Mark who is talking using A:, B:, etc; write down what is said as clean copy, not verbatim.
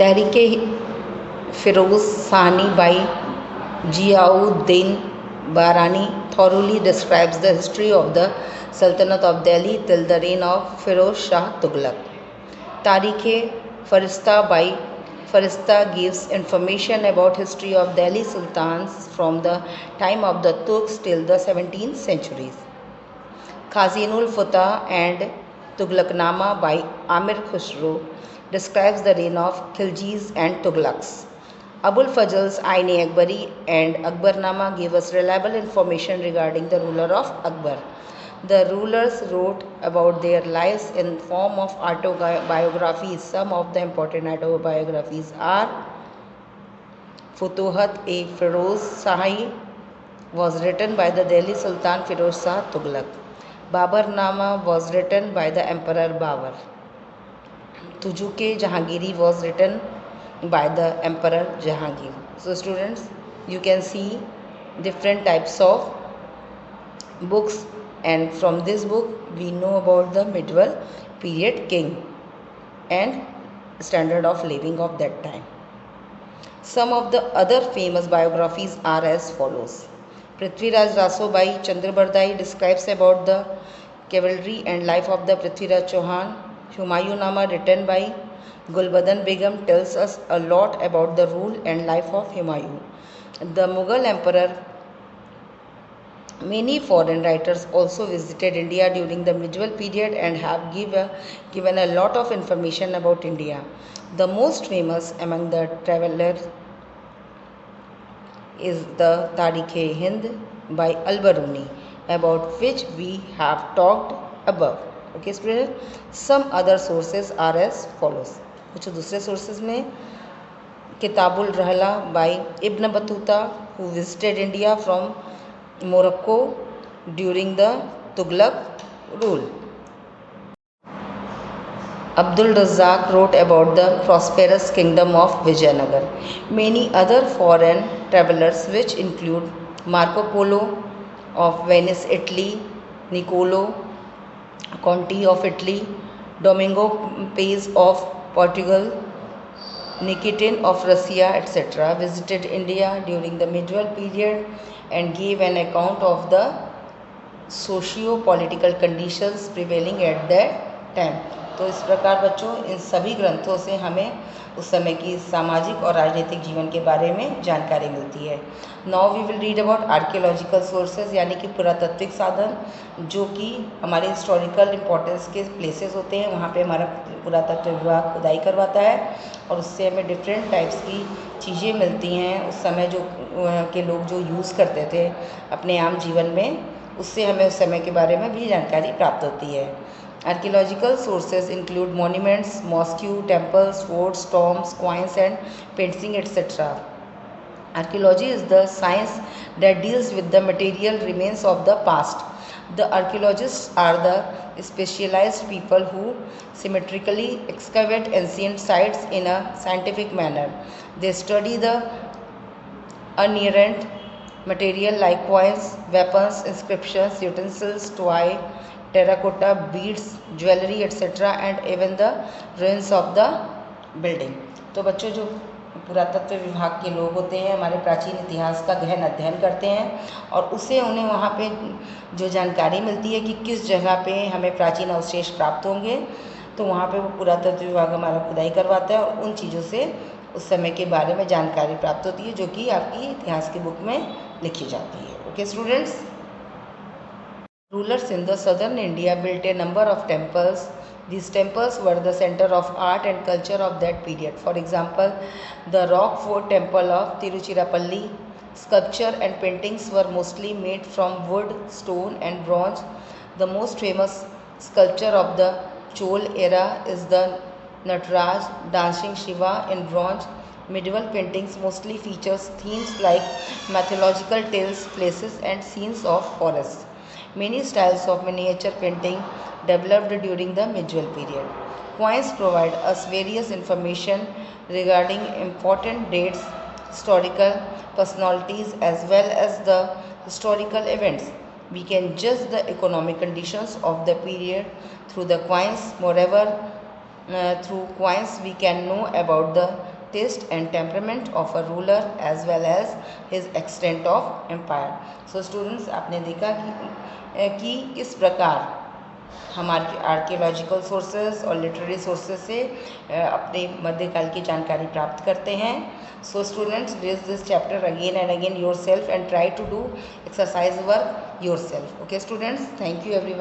A: तहरीके फ़िरोज़ सानी by Ziauddin Barani thoroughly describes the history of the Sultanate of Delhi till the reign of Firoz Shah Tughlaq. Tarikh-e-Farishta by Farishta gives information about history of Delhi Sultans from the time of the Turks till the 17th centuries. Khazinul-Futuh and Tughlaqnama by Amir Khusro describes the reign of Khiljis and Tughlaqs. Abul Fazl's Ain-e-Akbari and Akbarnama give us reliable information regarding the ruler of Akbar. The rulers wrote about their lives in form of autobiographies. Some of the important autobiographies are Futuhat-e-Firoz Shahi was written by the Delhi Sultan Firoz Shah Tughlaq. Babarnama was written by the Emperor Babur. Tujuke-Jahangiri was written by the Emperor Jahangir. So students, you can see different types of books, and from this book we know about the medieval period king and standard of living of that time. Some of the other famous biographies are as follows. Prithviraj Raso by Chandrabardai describes about the cavalry and life of the Prithviraj Chauhan. Humayun-Nama written by Gulbadan Begum tells us a lot about the rule and life of Humayun. The Mughal Emperor. Many foreign writers also visited India during the medieval period and have given a lot of information about India. The most famous among the travelers is the Tarikh-e-Hind by Al-Biruni, about which we have talked above. Okay, students. Some other sources are as follows. कुछ दूसरे sources में Kitabul Rahla by Ibn Battuta, who visited India from Morocco during the Tughlaq rule. Abdul Razzaq wrote about the prosperous kingdom of Vijayanagar. Many other foreign travelers, which include Marco Polo of Venice, Italy, Niccolo Conti of Italy, Domingo Pais of Portugal, Nikitin of Russia, etc., visited India during the medieval period and gave an account of the socio-political conditions prevailing at that time. तो इस प्रकार बच्चों इन सभी ग्रंथों से हमें उस समय की सामाजिक और राजनीतिक जीवन के बारे में जानकारी मिलती है. Now we will read about archaeological sources, यानी कि पुरातात्विक साधन, जो कि हमारे हिस्टोरिकल इम्पोर्टेंस के प्लेसेस होते हैं. वहाँ पे हमारा पुरातत्व विभाग खुदाई करवाता है और उससे हमें डिफरेंट टाइप्स की चीज़ें मिलती हैं उस समय जो के लोग जो यूज़ करते थे अपने आम जीवन में, उससे हमें उस समय के बारे में भी जानकारी प्राप्त होती है. Archaeological sources include monuments, mosques, temples, forts, tombs, coins and paintings, etc. Archaeology is the science that deals with the material remains of the past. The archaeologists are the specialized people who symmetrically excavate ancient sites in a scientific manner. They study the uninherent material like coins, weapons, inscriptions, utensils, toy, terracotta, beads, jewellery etcetera and even the ruins of the building. तो बच्चों जो पुरातत्व विभाग के लोग होते हैं हमारे प्राचीन इतिहास का गहन अध्ययन करते हैं और उससे उन्हें वहाँ पे जो जानकारी मिलती है कि किस जगह पे हमें प्राचीन अवशेष प्राप्त होंगे, तो वहाँ पे वो पुरातत्व विभाग हमारा खुदाई करवाता है और उन चीज़ों से उस समय के बारे में जानकारी प्राप्त होती है जो कि आपकी इतिहास की बुक में लिखी जाती है. Okay students. Rulers in the southern India built a number of temples. These temples were the center of art and culture of that period. For example, the rock fort temple of Tiruchirappalli. Sculpture and paintings were mostly made from wood, stone and bronze. The most famous sculpture of the Chol era is the Nataraj dancing Shiva in bronze. Medieval paintings mostly features themes like mythological tales, places and scenes of forests. Many styles of miniature painting developed during the medieval period. Coins provide us various information regarding important dates, historical personalities as well as the historical events. We can judge the economic conditions of the period through the coins. Moreover, through coins we can know about the taste and temperament of a ruler as well as his extent of empire. So students, आपने देखा कि किस प्रकार हमारे archaeological sources और literary sources से अपने मध्यकाल की जानकारी प्राप्त करते हैं. So students, read this chapter again and again yourself and try to do exercise work yourself. Okay students, thank you everyone.